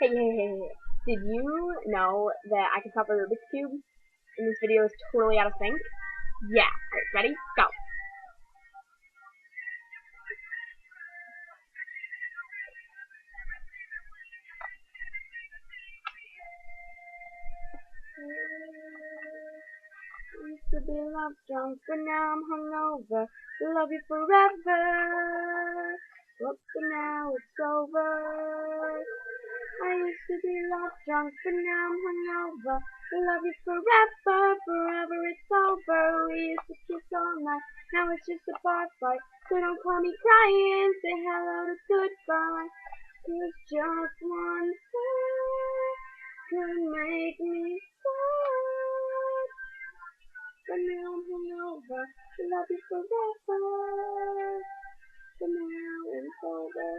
Hey. Did you know that I can solve a Rubik's Cube? And this video is totally out of sync? Yeah. Alright, ready? Go. Used to be love drunk, but now I'm hungover. Love you forever. But now it's over. I used to be love drunk, but now I'm hungover. Love you forever, forever it's over. We used to kiss all night, now it's just a bar fight. So don't call me crying, say hello to goodbye. 'Cause just one word could make me sad. But now I'm hungover, love you forever. But now it's over.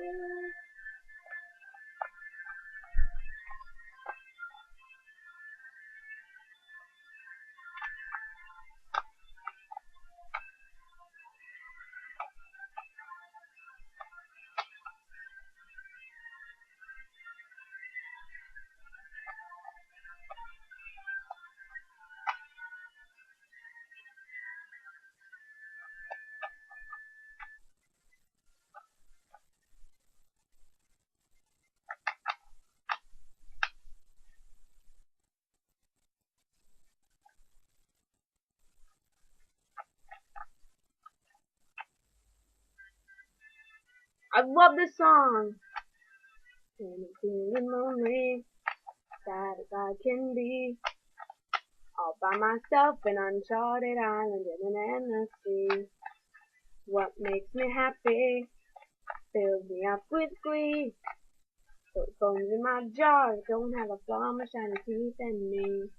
I love this song. And I'm feeling lonely, sad as I can be, all by myself in uncharted island in an endless sea. What makes me happy fills me up with glee. Those bones in my jaw don't have a flaw, my shiny teeth and me.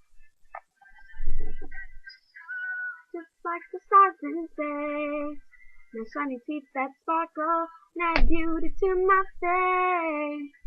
Just like the stars in space, my shiny teeth that sparkle, and add beauty to my face.